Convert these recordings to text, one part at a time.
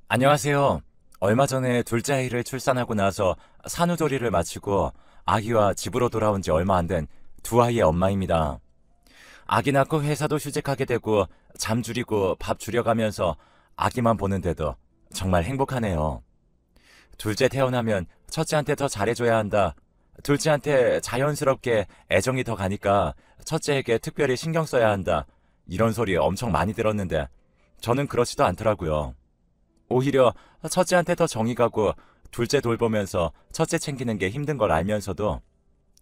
안녕하세요. 얼마 전에 둘째 아이를 출산하고 나서 산후조리를 마치고 아기와 집으로 돌아온 지 얼마 안 된 두 아이의 엄마입니다. 아기 낳고 회사도 휴직하게 되고 잠 줄이고 밥 줄여가면서 아기만 보는데도 정말 행복하네요. 둘째 태어나면 첫째한테 더 잘해줘야 한다. 둘째한테 자연스럽게 애정이 더 가니까 첫째에게 특별히 신경 써야 한다. 이런 소리 엄청 많이 들었는데 저는 그렇지도 않더라고요. 오히려 첫째한테 더 정이 가고 둘째 돌보면서 첫째 챙기는 게 힘든 걸 알면서도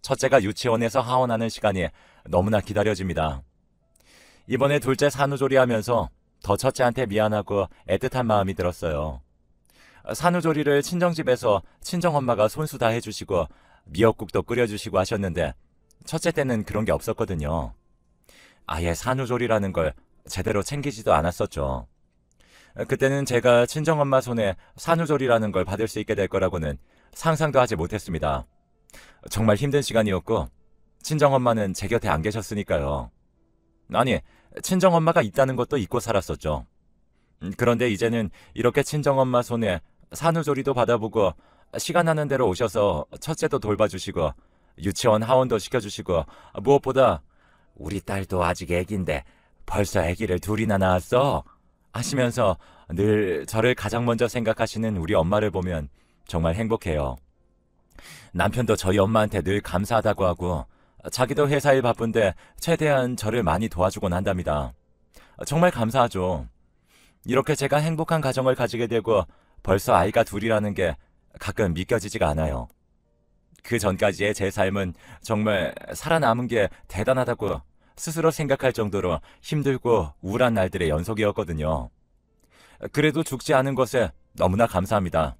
첫째가 유치원에서 하원하는 시간이 너무나 기다려집니다. 이번에 둘째 산후조리 하면서 더 첫째한테 미안하고 애틋한 마음이 들었어요. 산후조리를 친정집에서 친정엄마가 손수 다 해주시고 미역국도 끓여주시고 하셨는데 첫째 때는 그런 게 없었거든요. 아예 산후조리라는 걸 제대로 챙기지도 않았었죠. 그때는 제가 친정엄마 손에 산후조리라는 걸 받을 수 있게 될 거라고는 상상도 하지 못했습니다. 정말 힘든 시간이었고 친정엄마는 제 곁에 안 계셨으니까요. 아니, 친정엄마가 있다는 것도 잊고 살았었죠. 그런데 이제는 이렇게 친정엄마 손에 산후조리도 받아보고 시간 나는 대로 오셔서 첫째도 돌봐주시고 유치원 하원도 시켜주시고 무엇보다 우리 딸도 아직 애기인데 벌써 애기를 둘이나 낳았어? 하시면서 늘 저를 가장 먼저 생각하시는 우리 엄마를 보면 정말 행복해요. 남편도 저희 엄마한테 늘 감사하다고 하고 자기도 회사 일 바쁜데 최대한 저를 많이 도와주곤 한답니다. 정말 감사하죠. 이렇게 제가 행복한 가정을 가지게 되고 벌써 아이가 둘이라는 게 가끔 믿겨지지가 않아요. 그 전까지의 제 삶은 정말 살아남은 게 대단하다고 스스로 생각할 정도로 힘들고 우울한 날들의 연속이었거든요. 그래도 죽지 않은 것에 너무나 감사합니다.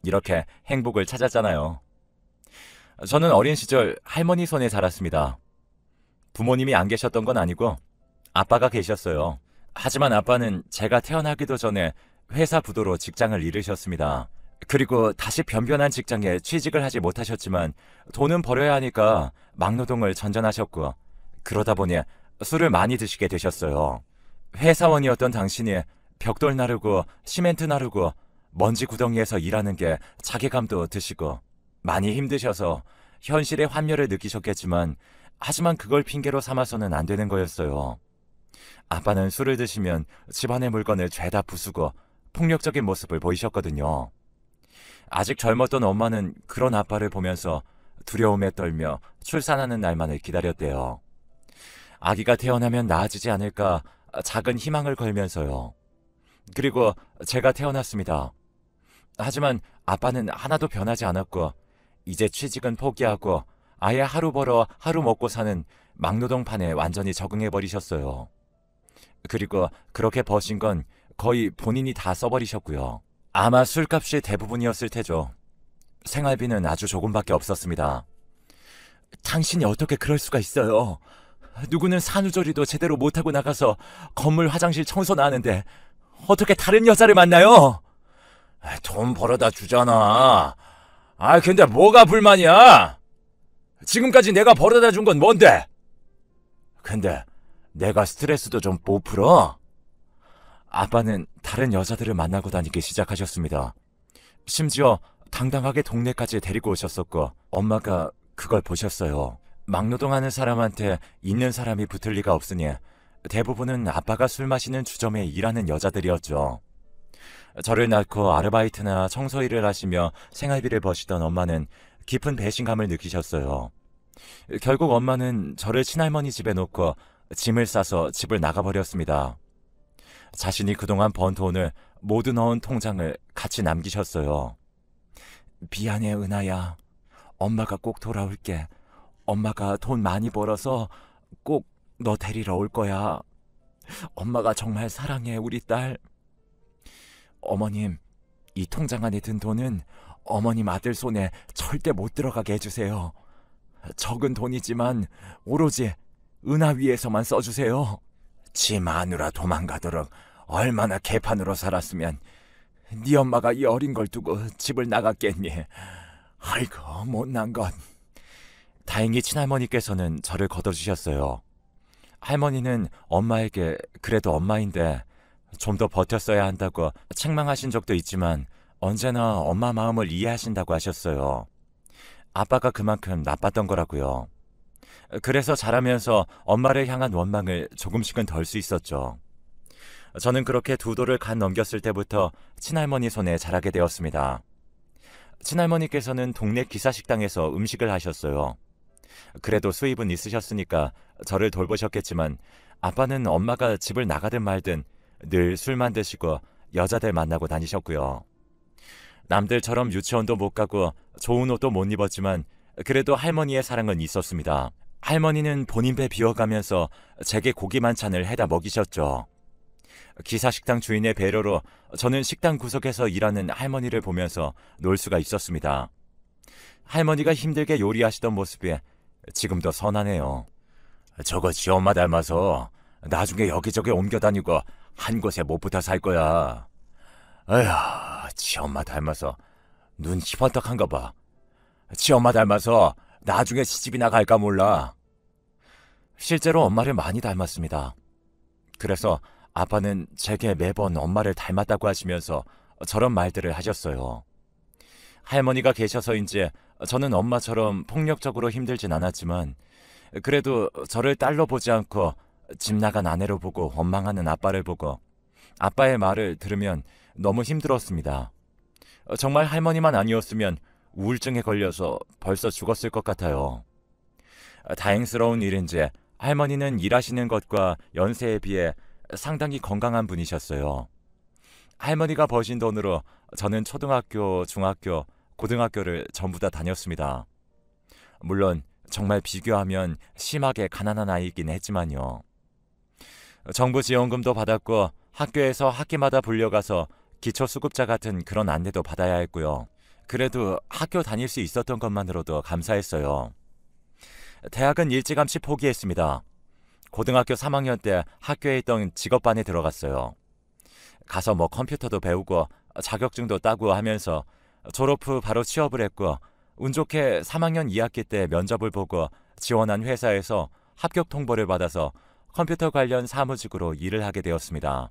이렇게 행복을 찾았잖아요. 저는 어린 시절 할머니 손에 자랐습니다. 부모님이 안 계셨던 건 아니고 아빠가 계셨어요. 하지만 아빠는 제가 태어나기도 전에 회사 부도로 직장을 잃으셨습니다. 그리고 다시 변변한 직장에 취직을 하지 못하셨지만 돈은 벌어야 하니까 막노동을 전전하셨고 그러다 보니 술을 많이 드시게 되셨어요. 회사원이었던 당신이 벽돌 나르고 시멘트 나르고 먼지 구덩이에서 일하는 게 자괴감도 드시고 많이 힘드셔서 현실의 환멸을 느끼셨겠지만 하지만 그걸 핑계로 삼아서는 안 되는 거였어요. 아빠는 술을 드시면 집안의 물건을 죄다 부수고 폭력적인 모습을 보이셨거든요. 아직 젊었던 엄마는 그런 아빠를 보면서 두려움에 떨며 출산하는 날만을 기다렸대요. 아기가 태어나면 나아지지 않을까 작은 희망을 걸면서요. 그리고 제가 태어났습니다. 하지만 아빠는 하나도 변하지 않았고 이제 취직은 포기하고 아예 하루 벌어 하루 먹고 사는 막노동판에 완전히 적응해버리셨어요. 그리고 그렇게 버신 건 거의 본인이 다 써버리셨고요. 아마 술값이 대부분이었을 테죠. 생활비는 아주 조금밖에 없었습니다. 당신이 어떻게 그럴 수가 있어요? 누구는 산후조리도 제대로 못하고 나가서 건물 화장실 청소나 하는데 어떻게 다른 여자를 만나요? 돈 벌어다 주잖아. 근데 뭐가 불만이야? 지금까지 내가 벌어다 준 건 뭔데? 근데 내가 스트레스도 좀 못 풀어? 아빠는 다른 여자들을 만나고 다니기 시작하셨습니다. 심지어 당당하게 동네까지 데리고 오셨었고 엄마가 그걸 보셨어요. 막노동하는 사람한테 있는 사람이 붙을 리가 없으니 대부분은 아빠가 술 마시는 주점에 일하는 여자들이었죠. 저를 낳고 아르바이트나 청소 일을 하시며 생활비를 버시던 엄마는 깊은 배신감을 느끼셨어요. 결국 엄마는 저를 친할머니 집에 놓고 짐을 싸서 집을 나가버렸습니다. 자신이 그동안 번 돈을 모두 넣은 통장을 같이 남기셨어요. 미안해, 은하야. 엄마가 꼭 돌아올게. 엄마가 돈 많이 벌어서 꼭 너 데리러 올 거야. 엄마가 정말 사랑해, 우리 딸. 어머님, 이 통장 안에 든 돈은 어머님 아들 손에 절대 못 들어가게 해주세요. 적은 돈이지만 오로지 은하 위에서만 써주세요. 지 마누라 도망가도록 얼마나 개판으로 살았으면 네 엄마가 이 어린 걸 두고 집을 나갔겠니. 아이고, 못난 것. 다행히 친할머니께서는 저를 걷어주셨어요. 할머니는 엄마에게 그래도 엄마인데 좀 더 버텼어야 한다고 책망하신 적도 있지만 언제나 엄마 마음을 이해하신다고 하셨어요. 아빠가 그만큼 나빴던 거라고요. 그래서 자라면서 엄마를 향한 원망을 조금씩은 덜 수 있었죠. 저는 그렇게 두 돌을 간 넘겼을 때부터 친할머니 손에 자라게 되었습니다. 친할머니께서는 동네 기사식당에서 음식을 하셨어요. 그래도 수입은 있으셨으니까 저를 돌보셨겠지만 아빠는 엄마가 집을 나가든 말든 늘 술만 드시고 여자들 만나고 다니셨고요. 남들처럼 유치원도 못 가고 좋은 옷도 못 입었지만 그래도 할머니의 사랑은 있었습니다. 할머니는 본인 배 비워가면서 제게 고기 만찬을 해다 먹이셨죠. 기사식당 주인의 배려로 저는 식당 구석에서 일하는 할머니를 보면서 놀 수가 있었습니다. 할머니가 힘들게 요리하시던 모습이 지금도 선하네요. 저거 지 엄마 닮아서 나중에 여기저기 옮겨 다니고 한 곳에 못 붙어 살 거야. 에휴, 지 엄마 닮아서 눈 희번떡한 거 봐. 지 엄마 닮아서 나중에 시집이나 갈까 몰라. 실제로 엄마를 많이 닮았습니다. 그래서 아빠는 제게 매번 엄마를 닮았다고 하시면서 저런 말들을 하셨어요. 할머니가 계셔서인지 저는 엄마처럼 폭력적으로 힘들진 않았지만 그래도 저를 딸로 보지 않고 집 나간 아내로 보고 원망하는 아빠를 보고 아빠의 말을 들으면 너무 힘들었습니다. 정말 할머니만 아니었으면 우울증에 걸려서 벌써 죽었을 것 같아요. 다행스러운 일인지 할머니는 일하시는 것과 연세에 비해 상당히 건강한 분이셨어요. 할머니가 버신 돈으로 저는 초등학교, 중학교, 고등학교를 전부 다 다녔습니다. 물론 정말 비교하면 심하게 가난한 아이이긴 했지만요. 정부 지원금도 받았고 학교에서 학기마다 불려가서 기초수급자 같은 그런 안내도 받아야 했고요. 그래도 학교 다닐 수 있었던 것만으로도 감사했어요. 대학은 일찌감치 포기했습니다. 고등학교 3학년 때 학교에 있던 직업반에 들어갔어요. 가서 뭐 컴퓨터도 배우고 자격증도 따고 하면서 졸업 후 바로 취업을 했고 운 좋게 3학년 2학기 때 면접을 보고 지원한 회사에서 합격 통보를 받아서 컴퓨터 관련 사무직으로 일을 하게 되었습니다.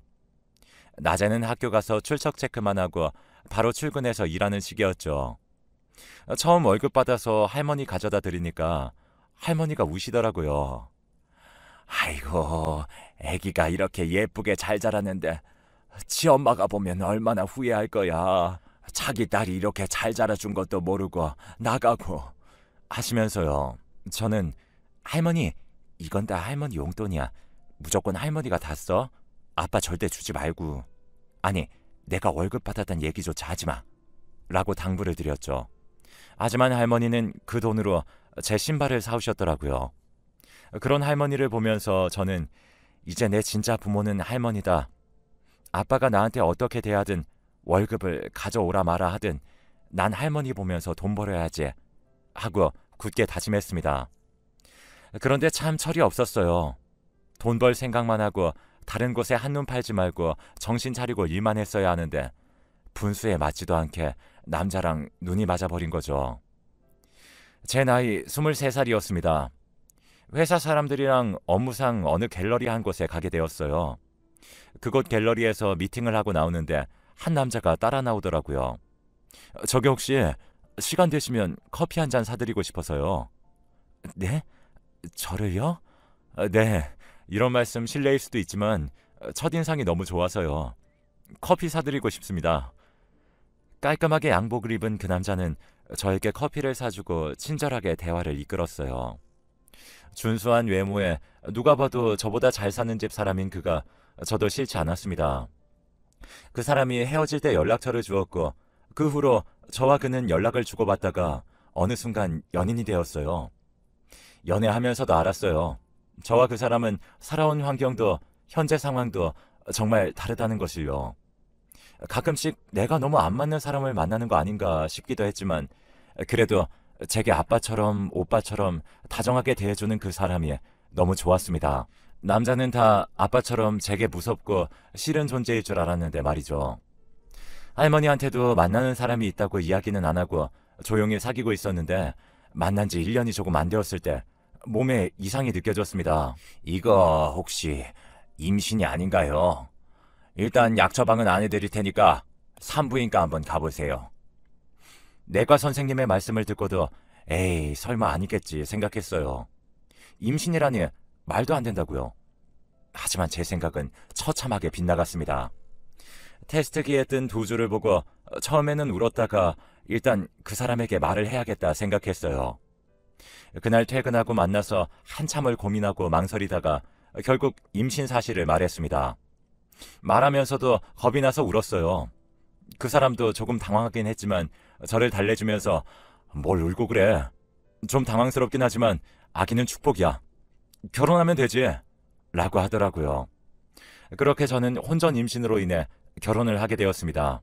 낮에는 학교 가서 출석 체크만 하고 바로 출근해서 일하는 시기였죠. 처음 월급 받아서 할머니 가져다 드리니까 할머니가 우시더라고요. 아이고, 애기가 이렇게 예쁘게 잘 자랐는데 지 엄마가 보면 얼마나 후회할 거야. 자기 딸이 이렇게 잘 자라준 것도 모르고 나가고 하시면서요. 저는 할머니, 이건 다 할머니 용돈이야. 무조건 할머니가 다 써. 아빠 절대 주지 말고. 아니, 내가 월급 받았단 얘기조차 하지 마. 라고 당부를 드렸죠. 하지만 할머니는 그 돈으로 제 신발을 사오셨더라고요. 그런 할머니를 보면서 저는 이제 내 진짜 부모는 할머니다. 아빠가 나한테 어떻게 대하든 월급을 가져오라 마라 하든 난 할머니 보면서 돈 벌어야지 하고 굳게 다짐했습니다. 그런데 참 철이 없었어요. 돈 벌 생각만 하고 다른 곳에 한눈 팔지 말고 정신 차리고 일만 했어야 하는데 분수에 맞지도 않게 남자랑 눈이 맞아버린 거죠. 제 나이 23살이었습니다. 회사 사람들이랑 업무상 어느 갤러리 한 곳에 가게 되었어요. 그곳 갤러리에서 미팅을 하고 나오는데 한 남자가 따라 나오더라고요. 저기 혹시 시간 되시면 커피 한 잔 사드리고 싶어서요. 네? 저를요? 네. 이런 말씀 실례일 수도 있지만 첫인상이 너무 좋아서요. 커피 사드리고 싶습니다. 깔끔하게 양복을 입은 그 남자는 저에게 커피를 사주고 친절하게 대화를 이끌었어요. 준수한 외모에 누가 봐도 저보다 잘 사는 집 사람인 그가 저도 싫지 않았습니다. 그 사람이 헤어질 때 연락처를 주었고 그 후로 저와 그는 연락을 주고받다가 어느 순간 연인이 되었어요. 연애하면서도 알았어요. 저와 그 사람은 살아온 환경도 현재 상황도 정말 다르다는 것을요. 가끔씩 내가 너무 안 맞는 사람을 만나는 거 아닌가 싶기도 했지만 그래도 제게 아빠처럼 오빠처럼 다정하게 대해주는 그 사람이 너무 좋았습니다. 남자는 다 아빠처럼 제게 무섭고 싫은 존재일 줄 알았는데 말이죠. 할머니한테도 만나는 사람이 있다고 이야기는 안 하고 조용히 사귀고 있었는데 만난 지 1년이 조금 안 되었을 때 몸에 이상이 느껴졌습니다. 이거 혹시 임신이 아닌가요? 일단 약 처방은 안 해드릴 테니까 산부인과 한번 가보세요. 내과 선생님의 말씀을 듣고도 에이 설마 아니겠지 생각했어요. 임신이라니 말도 안 된다고요. 하지만 제 생각은 처참하게 빗나갔습니다. 테스트기에 뜬 두 줄을 보고 처음에는 울었다가 일단 그 사람에게 말을 해야겠다 생각했어요. 그날 퇴근하고 만나서 한참을 고민하고 망설이다가 결국 임신 사실을 말했습니다. 말하면서도 겁이 나서 울었어요. 그 사람도 조금 당황하긴 했지만 저를 달래주면서 뭘 울고 그래. 좀 당황스럽긴 하지만 아기는 축복이야. 결혼하면 되지. 라고 하더라고요. 그렇게 저는 혼전 임신으로 인해 결혼을 하게 되었습니다.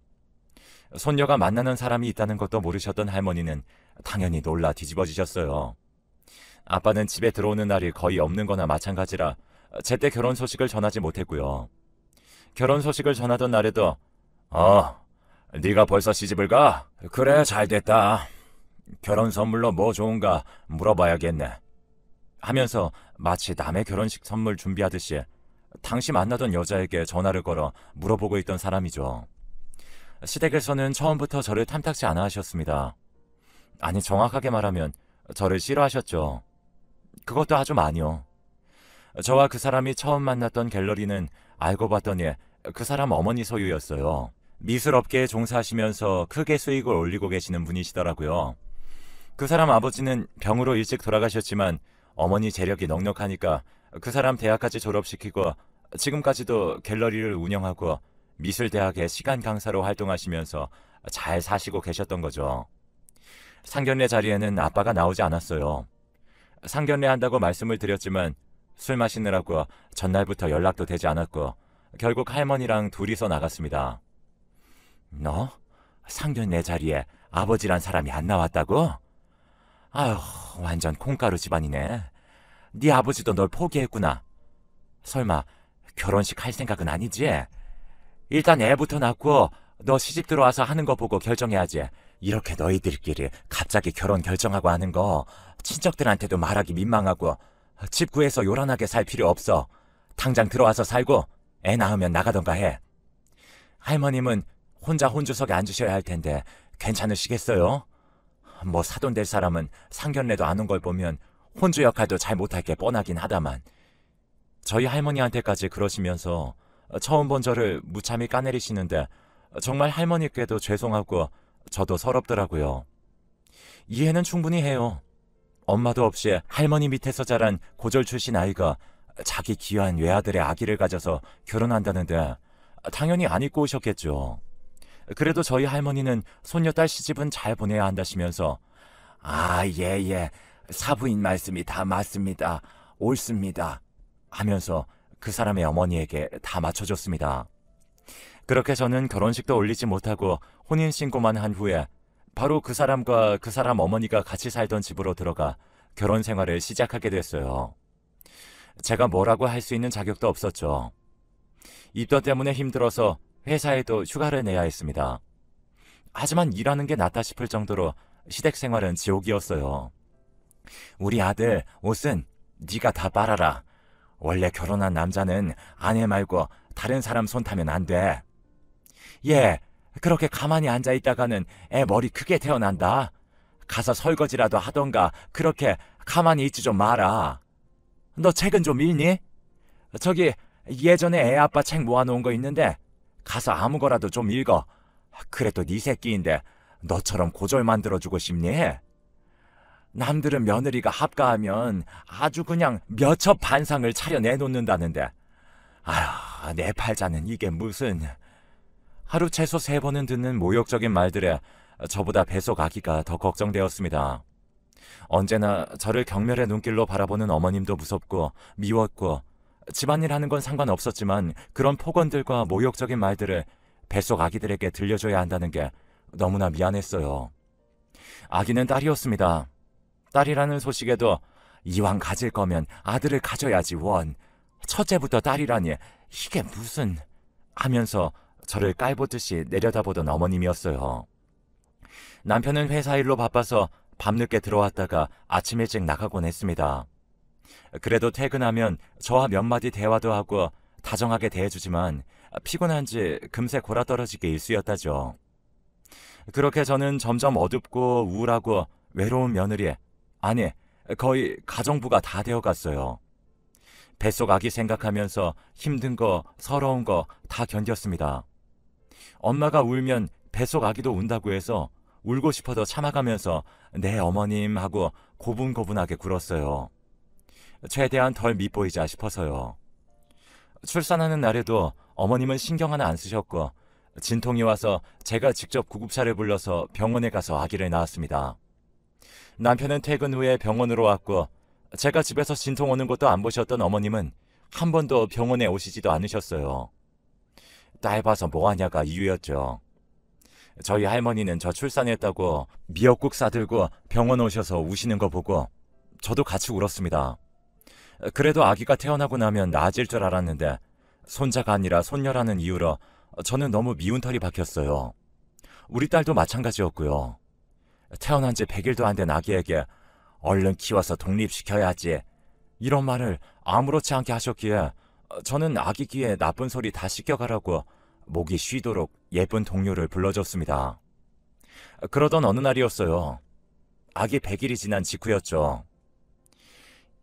손녀가 만나는 사람이 있다는 것도 모르셨던 할머니는 당연히 놀라 뒤집어지셨어요. 아빠는 집에 들어오는 날이 거의 없는 거나 마찬가지라 제때 결혼 소식을 전하지 못했고요. 결혼 소식을 전하던 날에도 네가 벌써 시집을 가? 그래 잘됐다. 결혼 선물로 뭐 좋은가 물어봐야겠네. 하면서 마치 남의 결혼식 선물 준비하듯이 당시 만나던 여자에게 전화를 걸어 물어보고 있던 사람이죠. 시댁에서는 처음부터 저를 탐탁지 않아 하셨습니다. 아니 정확하게 말하면 저를 싫어하셨죠. 그것도 아주 많이요. 저와 그 사람이 처음 만났던 갤러리는 알고 봤더니 그 사람 어머니 소유였어요. 미술업계에 종사하시면서 크게 수익을 올리고 계시는 분이시더라고요. 그 사람 아버지는 병으로 일찍 돌아가셨지만 어머니 재력이 넉넉하니까 그 사람 대학까지 졸업시키고 지금까지도 갤러리를 운영하고 미술대학의 시간 강사로 활동하시면서 잘 사시고 계셨던 거죠. 상견례 자리에는 아빠가 나오지 않았어요. 상견례 한다고 말씀을 드렸지만 술 마시느라고 전날부터 연락도 되지 않았고 결국 할머니랑 둘이서 나갔습니다. 너? 상견례 자리에 아버지란 사람이 안 나왔다고? 아휴, 완전 콩가루 집안이네. 네 아버지도 널 포기했구나. 설마 결혼식 할 생각은 아니지? 일단 애부터 낳고 너 시집 들어와서 하는 거 보고 결정해야지. 이렇게 너희들끼리 갑자기 결혼 결정하고 하는 거 친척들한테도 말하기 민망하고 집 구해서 요란하게 살 필요 없어. 당장 들어와서 살고 애 낳으면 나가던가 해. 할머님은 혼자 혼주석에 앉으셔야 할 텐데 괜찮으시겠어요? 뭐 사돈 될 사람은 상견례도 안 온 걸 보면 혼주 역할도 잘 못할 게 뻔하긴 하다만 저희 할머니한테까지 그러시면서 처음 본 저를 무참히 까내리시는데 정말 할머니께도 죄송하고 저도 서럽더라고요. 이해는 충분히 해요. 엄마도 없이 할머니 밑에서 자란 고졸 출신 아이가 자기 귀한 외아들의 아기를 가져서 결혼한다는데 당연히 안 입고 오셨겠죠. 그래도 저희 할머니는 손녀딸 시집은 잘 보내야 한다시면서 예, 사부인 말씀이 다 맞습니다. 옳습니다. 하면서 그 사람의 어머니에게 다 맞춰줬습니다. 그렇게 저는 결혼식도 올리지 못하고 혼인신고만 한 후에 바로 그 사람과 그 사람 어머니가 같이 살던 집으로 들어가 결혼 생활을 시작하게 됐어요. 제가 뭐라고 할 수 있는 자격도 없었죠. 입덧 때문에 힘들어서 회사에도 휴가를 내야 했습니다. 하지만 일하는 게 낫다 싶을 정도로 시댁 생활은 지옥이었어요. 우리 아들 옷은 네가 다 빨아라. 원래 결혼한 남자는 아내 말고 다른 사람 손 타면 안 돼. 얘 그렇게 가만히 앉아있다가는 애 머리 크게 태어난다. 가서 설거지라도 하던가 그렇게 가만히 있지 좀 마라. 너 책은 좀 읽니? 저기 예전에 애 아빠 책 모아놓은 거 있는데 가서 아무 거라도 좀 읽어. 그래도 네 새끼인데 너처럼 고졸 만들어주고 싶니? 남들은 며느리가 합가하면 아주 그냥 몇 첩 반상을 차려내놓는다는데 아휴 내 팔자는 이게 무슨. 하루 최소 3번은 듣는 모욕적인 말들에 저보다 뱃속 아기가 더 걱정되었습니다. 언제나 저를 경멸의 눈길로 바라보는 어머님도 무섭고 미웠고 집안일 하는 건 상관없었지만 그런 폭언들과 모욕적인 말들을 뱃속 아기들에게 들려줘야 한다는 게 너무나 미안했어요. 아기는 딸이었습니다. 딸이라는 소식에도 이왕 가질 거면 아들을 가져야지 원. 첫째부터 딸이라니 이게 무슨 하면서 저를 깔보듯이 내려다보던 어머님이었어요. 남편은 회사 일로 바빠서 밤늦게 들어왔다가 아침 일찍 나가곤 했습니다. 그래도 퇴근하면 저와 몇 마디 대화도 하고 다정하게 대해주지만 피곤한지 금세 골아떨어지게 일쑤였다죠. 그렇게 저는 점점 어둡고 우울하고 외로운 며느리, 아니, 거의 가정부가 다 되어갔어요. 뱃속 아기 생각하면서 힘든 거, 서러운 거 다 견뎠습니다. 엄마가 울면 뱃속 아기도 운다고 해서 울고 싶어도 참아가면서 네 어머님 하고 고분고분하게 굴었어요. 최대한 덜 밉보이자 싶어서요. 출산하는 날에도 어머님은 신경 하나 안 쓰셨고 진통이 와서 제가 직접 구급차를 불러서 병원에 가서 아기를 낳았습니다. 남편은 퇴근 후에 병원으로 왔고 제가 집에서 진통 오는 것도 안 보셨던 어머님은 한 번도 병원에 오시지도 않으셨어요. 딸 봐서 뭐하냐가 이유였죠. 저희 할머니는 저 출산했다고 미역국 싸들고 병원 오셔서 우시는 거 보고 저도 같이 울었습니다. 그래도 아기가 태어나고 나면 나아질 줄 알았는데 손자가 아니라 손녀라는 이유로 저는 너무 미운 털이 박혔어요. 우리 딸도 마찬가지였고요. 태어난 지 100일도 안 된 아기에게 얼른 키워서 독립시켜야지 이런 말을 아무렇지 않게 하셨기에 저는 아기 귀에 나쁜 소리 다 씻겨가라고 목이 쉬도록 예쁜 동료를 불러줬습니다. 그러던 어느 날이었어요. 아기 100일이 지난 직후였죠.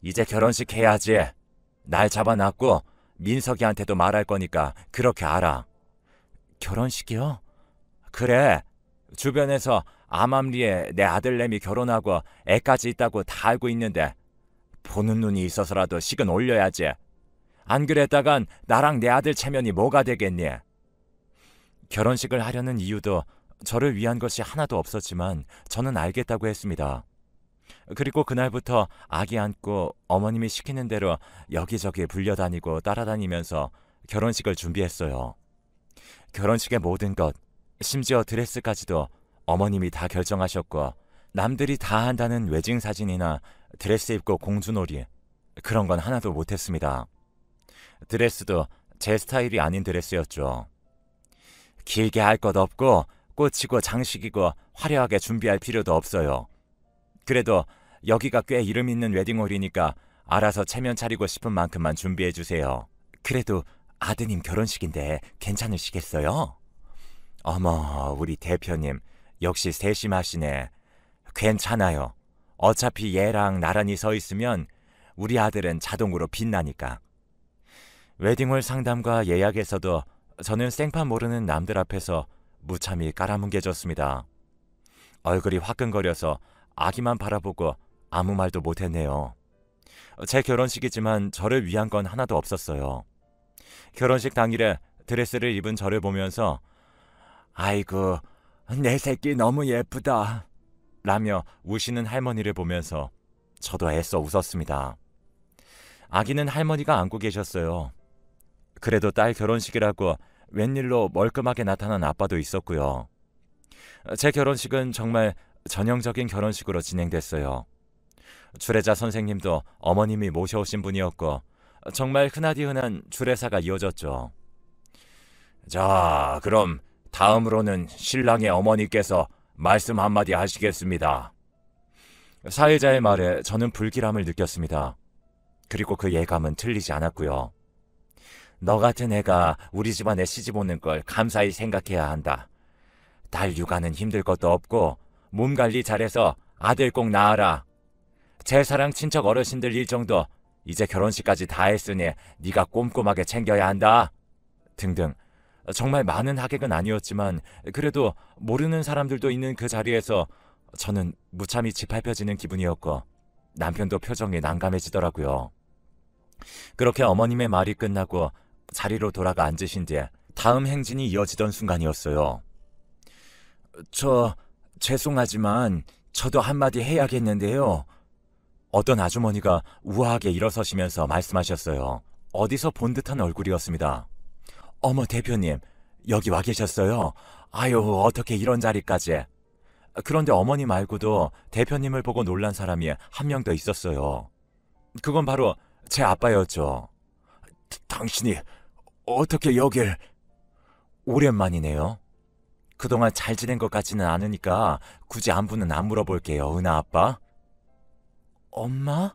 이제 결혼식 해야지. 날 잡아놨고 민석이한테도 말할 거니까 그렇게 알아. 결혼식이요? 그래. 주변에서 암암리에 내 아들내미 결혼하고 애까지 있다고 다 알고 있는데 보는 눈이 있어서라도 식은 올려야지. 안 그랬다간 나랑 내 아들 체면이 뭐가 되겠니? 결혼식을 하려는 이유도 저를 위한 것이 하나도 없었지만 저는 알겠다고 했습니다. 그리고 그날부터 아기 안고 어머님이 시키는 대로 여기저기 불려다니고 따라다니면서 결혼식을 준비했어요. 결혼식의 모든 것, 심지어 드레스까지도 어머님이 다 결정하셨고 남들이 다 한다는 웨딩 사진이나 드레스 입고 공주놀이 그런 건 하나도 못했습니다. 드레스도 제 스타일이 아닌 드레스였죠. 길게 할 것 없고 꽃이고 장식이고 화려하게 준비할 필요도 없어요. 그래도 여기가 꽤 이름 있는 웨딩홀이니까 알아서 체면 차리고 싶은 만큼만 준비해 주세요. 그래도 아드님 결혼식인데 괜찮으시겠어요? 어머, 우리 대표님 역시 세심하시네. 괜찮아요. 어차피 얘랑 나란히 서 있으면 우리 아들은 자동으로 빛나니까. 웨딩홀 상담과 예약에서도 저는 생판 모르는 남들 앞에서 무참히 깔아뭉개졌습니다. 얼굴이 화끈거려서 아기만 바라보고 아무 말도 못했네요. 제 결혼식이지만 저를 위한 건 하나도 없었어요. 결혼식 당일에 드레스를 입은 저를 보면서 아이고 내 새끼 너무 예쁘다 라며 우시는 할머니를 보면서 저도 애써 웃었습니다. 아기는 할머니가 안고 계셨어요. 그래도 딸 결혼식이라고 웬일로 멀끔하게 나타난 아빠도 있었고요. 제 결혼식은 정말 전형적인 결혼식으로 진행됐어요. 주례자 선생님도 어머님이 모셔오신 분이었고 정말 흔하디 흔한 주례사가 이어졌죠. 자, 그럼 다음으로는 신랑의 어머니께서 말씀 한마디 하시겠습니다. 사회자의 말에 저는 불길함을 느꼈습니다. 그리고 그 예감은 틀리지 않았고요. 너 같은 애가 우리 집안에 시집 오는 걸 감사히 생각해야 한다. 딸 육아는 힘들 것도 없고 몸 관리 잘해서 아들 꼭 낳아라. 제사랑 친척 어르신들 일정도 이제 결혼식까지 다 했으니 네가 꼼꼼하게 챙겨야 한다. 등등. 정말 많은 하객은 아니었지만 그래도 모르는 사람들도 있는 그 자리에서 저는 무참히 짓밟혀지는 기분이었고 남편도 표정이 난감해지더라고요. 그렇게 어머님의 말이 끝나고 자리로 돌아가 앉으신 뒤에 다음 행진이 이어지던 순간이었어요. 죄송하지만 저도 한마디 해야겠는데요. 어떤 아주머니가 우아하게 일어서시면서 말씀하셨어요. 어디서 본 듯한 얼굴이었습니다. 어머 대표님, 여기 와 계셨어요? 아유, 어떻게 이런 자리까지. 그런데 어머니 말고도 대표님을 보고 놀란 사람이 한 명 더 있었어요. 그건 바로 제 아빠였죠. 당신이 어떻게 여길... 오랜만이네요. 그동안 잘 지낸 것 같지는 않으니까 굳이 안부는 안 물어볼게요, 은하 아빠. 엄마?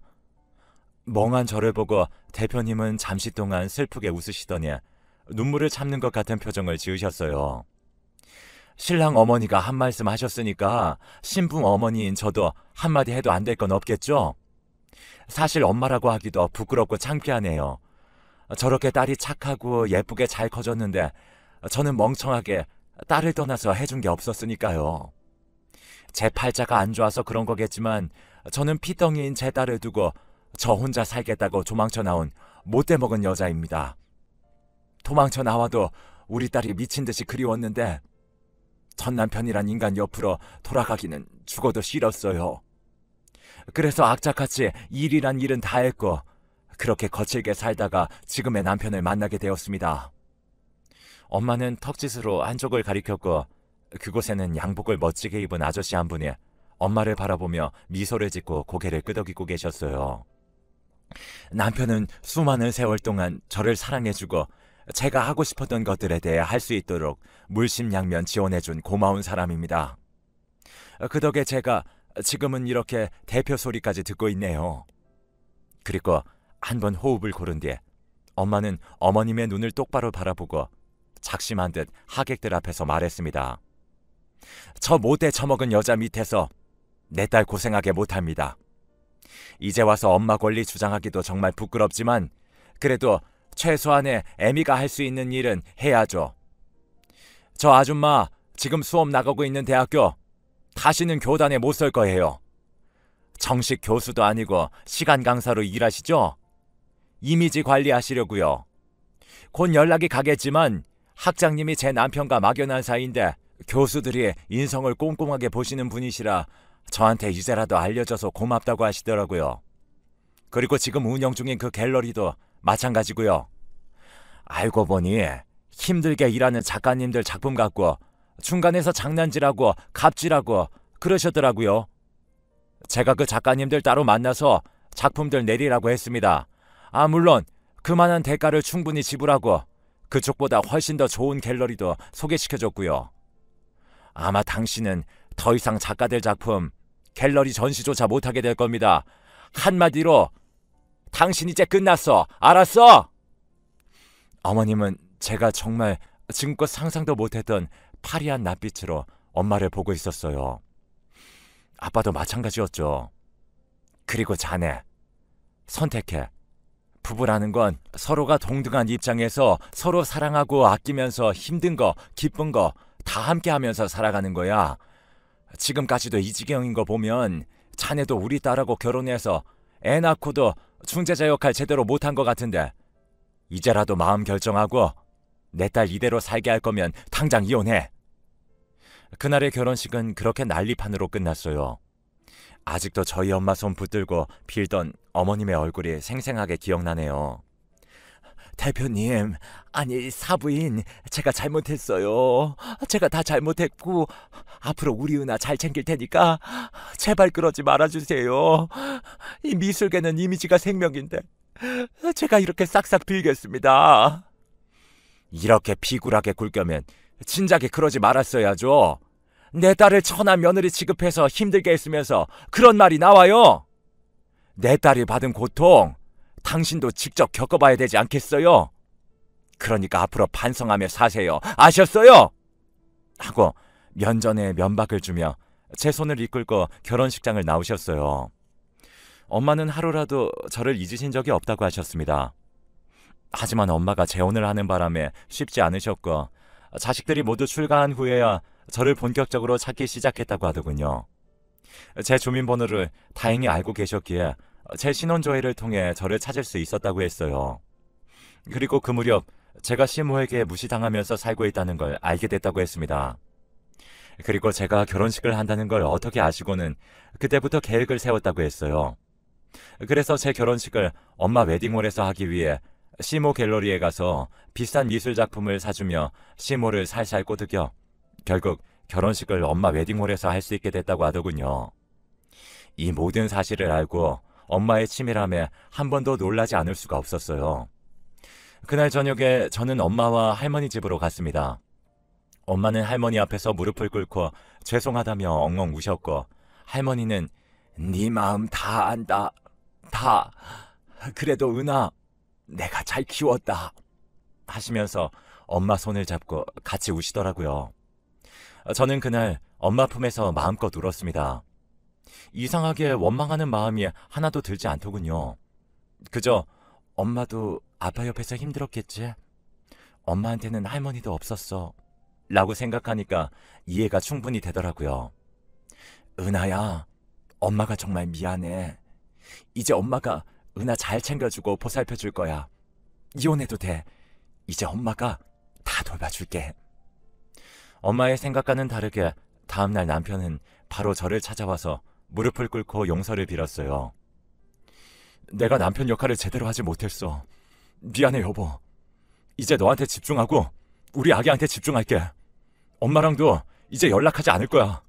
멍한 저를 보고 대표님은 잠시 동안 슬프게 웃으시더니 눈물을 참는 것 같은 표정을 지으셨어요. 신랑 어머니가 한 말씀 하셨으니까 신부 어머니인 저도 한마디 해도 안 될 건 없겠죠? 사실 엄마라고 하기도 부끄럽고 창피하네요. 저렇게 딸이 착하고 예쁘게 잘 커졌는데 저는 멍청하게 딸을 떠나서 해준 게 없었으니까요. 제 팔자가 안 좋아서 그런 거겠지만 저는 피덩이인 제 딸을 두고 저 혼자 살겠다고 도망쳐 나온 못돼 먹은 여자입니다. 도망쳐 나와도 우리 딸이 미친 듯이 그리웠는데 전 남편이란 인간 옆으로 돌아가기는 죽어도 싫었어요. 그래서 악착같이 일이란 일은 다 했고 그렇게 거칠게 살다가 지금의 남편을 만나게 되었습니다. 엄마는 턱짓으로 한쪽을 가리켰고 그곳에는 양복을 멋지게 입은 아저씨 한 분이 엄마를 바라보며 미소를 짓고 고개를 끄덕이고 계셨어요. 남편은 수많은 세월 동안 저를 사랑해주고 제가 하고 싶었던 것들에 대해 할 수 있도록 물심양면 지원해준 고마운 사람입니다. 그 덕에 제가 지금은 이렇게 대표 소리까지 듣고 있네요. 그리고 한 번 호흡을 고른 뒤에 엄마는 어머님의 눈을 똑바로 바라보고 작심한 듯 하객들 앞에서 말했습니다. 저 못돼 처먹은 여자 밑에서 내 딸 고생하게 못합니다. 이제 와서 엄마 권리 주장하기도 정말 부끄럽지만 그래도 최소한의 애미가 할 수 있는 일은 해야죠. 저 아줌마 지금 수업 나가고 있는 대학교 다시는 교단에 못 설 거예요. 정식 교수도 아니고 시간 강사로 일하시죠? 이미지 관리하시려고요. 곧 연락이 가겠지만 학장님이 제 남편과 막연한 사이인데 교수들이 인성을 꼼꼼하게 보시는 분이시라 저한테 이제라도 알려줘서 고맙다고 하시더라고요. 그리고 지금 운영 중인 그 갤러리도 마찬가지고요. 알고 보니 힘들게 일하는 작가님들 작품 갖고 중간에서 장난질하고 갑질하고 그러셨더라고요. 제가 그 작가님들 따로 만나서 작품들 내리라고 했습니다. 물론 그만한 대가를 충분히 지불하고 그쪽보다 훨씬 더 좋은 갤러리도 소개시켜줬고요. 아마 당신은 더 이상 작가들 작품 갤러리 전시조차 못하게 될 겁니다. 한마디로 당신 이제 끝났어. 알았어? 어머님은 제가 정말 지금껏 상상도 못했던 파리한 낯빛으로 엄마를 보고 있었어요. 아빠도 마찬가지였죠. 그리고 자네, 선택해. 부부라는 건 서로가 동등한 입장에서 서로 사랑하고 아끼면서 힘든 거, 기쁜 거 다 함께 하면서 살아가는 거야. 지금까지도 이 지경인 거 보면 자네도 우리 딸하고 결혼해서 애 낳고도 중재자 역할 제대로 못한 것 같은데 이제라도 마음 결정하고 내 딸 이대로 살게 할 거면 당장 이혼해. 그날의 결혼식은 그렇게 난리판으로 끝났어요. 아직도 저희 엄마 손 붙들고 빌던 어머님의 얼굴이 생생하게 기억나네요. 대표님, 아니 사부인, 제가 잘못했어요. 제가 다 잘못했고 앞으로 우리 은하 잘 챙길 테니까 제발 그러지 말아주세요. 이 미술계는 이미지가 생명인데 제가 이렇게 싹싹 빌겠습니다. 이렇게 비굴하게 굴겨면 진작에 그러지 말았어야죠. 내 딸을 천한 며느리 취급해서 힘들게 했으면서 그런 말이 나와요. 내 딸이 받은 고통 당신도 직접 겪어봐야 되지 않겠어요? 그러니까 앞으로 반성하며 사세요. 아셨어요? 하고 면전에 면박을 주며 제 손을 이끌고 결혼식장을 나오셨어요. 엄마는 하루라도 저를 잊으신 적이 없다고 하셨습니다. 하지만 엄마가 재혼을 하는 바람에 쉽지 않으셨고 자식들이 모두 출가한 후에야 저를 본격적으로 찾기 시작했다고 하더군요. 제 주민번호를 다행히 알고 계셨기에 제 신원조회를 통해 저를 찾을 수 있었다고 했어요. 그리고 그 무렵 제가 시모에게 무시당하면서 살고 있다는 걸 알게 됐다고 했습니다. 그리고 제가 결혼식을 한다는 걸 어떻게 아시고는 그때부터 계획을 세웠다고 했어요. 그래서 제 결혼식을 엄마 웨딩홀에서 하기 위해 시모 갤러리에 가서 비싼 미술 작품을 사주며 시모를 살살 꼬드겨 결국 결혼식을 엄마 웨딩홀에서 할 수 있게 됐다고 하더군요. 이 모든 사실을 알고 엄마의 치밀함에 한 번도 놀라지 않을 수가 없었어요. 그날 저녁에 저는 엄마와 할머니 집으로 갔습니다. 엄마는 할머니 앞에서 무릎을 꿇고 죄송하다며 엉엉 우셨고 할머니는 네 마음 다 안다. 다. 그래도 은하, 내가 잘 키웠다. 하시면서 엄마 손을 잡고 같이 우시더라고요. 저는 그날 엄마 품에서 마음껏 울었습니다. 이상하게 원망하는 마음이 하나도 들지 않더군요. 그저 엄마도 아빠 옆에서 힘들었겠지? 엄마한테는 할머니도 없었어. 라고 생각하니까 이해가 충분히 되더라고요. 은하야, 엄마가 정말 미안해. 이제 엄마가 은하 잘 챙겨주고 보살펴줄 거야. 이혼해도 돼. 이제 엄마가 다 돌봐줄게. 엄마의 생각과는 다르게 다음날 남편은 바로 저를 찾아와서 무릎을 꿇고 용서를 빌었어요. 내가 남편 역할을 제대로 하지 못했어. 미안해 여보. 이제 너한테 집중하고 우리 아기한테 집중할게. 엄마랑도 이제 연락하지 않을 거야.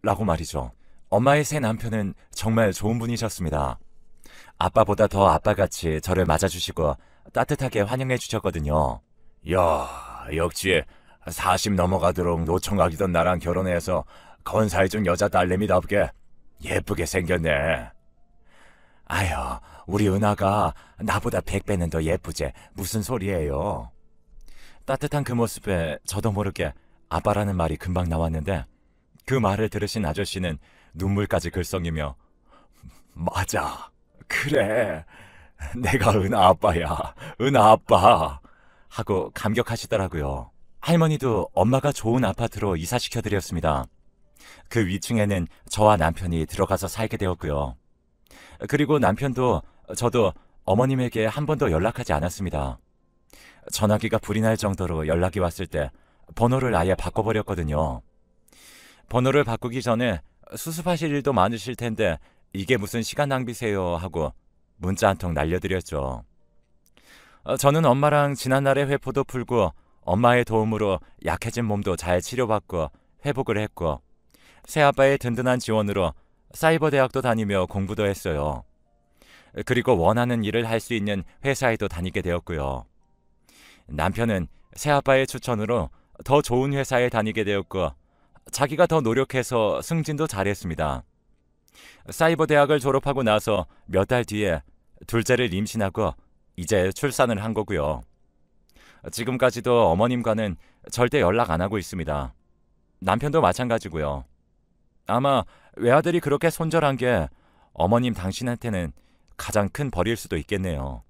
라고 말이죠. 엄마의 새 남편은 정말 좋은 분이셨습니다. 아빠보다 더 아빠같이 저를 맞아주시고 따뜻하게 환영해 주셨거든요. 야, 역시 40 넘어가도록 노총각이던 나랑 결혼해서 건사해준 여자 딸내미답게 예쁘게 생겼네. 아휴, 우리 은하가 나보다 100배는 더 예쁘지. 무슨 소리예요. 따뜻한 그 모습에 저도 모르게 아빠라는 말이 금방 나왔는데 그 말을 들으신 아저씨는 눈물까지 글썽이며 맞아, 그래, 내가 은하 아빠야, 은하 아빠 하고 감격하시더라고요. 할머니도 엄마가 좋은 아파트로 이사시켜드렸습니다. 그 위층에는 저와 남편이 들어가서 살게 되었고요. 그리고 남편도 저도 어머님에게 한 번도 연락하지 않았습니다. 전화기가 불이 날 정도로 연락이 왔을 때 번호를 아예 바꿔버렸거든요. 번호를 바꾸기 전에 수습하실 일도 많으실 텐데 이게 무슨 시간 낭비세요 하고 문자 한 통 날려드렸죠. 저는 엄마랑 지난날의 회포도 풀고 엄마의 도움으로 약해진 몸도 잘 치료받고 회복을 했고 새아빠의 든든한 지원으로 사이버 대학도 다니며 공부도 했어요. 그리고 원하는 일을 할 수 있는 회사에도 다니게 되었고요. 남편은 새아빠의 추천으로 더 좋은 회사에 다니게 되었고 자기가 더 노력해서 승진도 잘했습니다. 사이버 대학을 졸업하고 나서 몇 달 뒤에 둘째를 임신하고 이제 출산을 한 거고요. 지금까지도 어머님과는 절대 연락 안 하고 있습니다. 남편도 마찬가지고요. 아마 외아들이 그렇게 손절한 게 어머님 당신한테는 가장 큰 벌일 수도 있겠네요.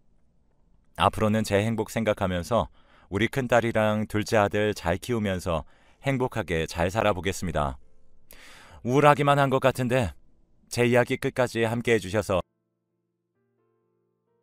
앞으로는 제 행복 생각하면서 우리 큰딸이랑 둘째 아들 잘 키우면서 행복하게 잘 살아보겠습니다. 우울하기만 한 것 같은데 제 이야기 끝까지 함께 해주셔서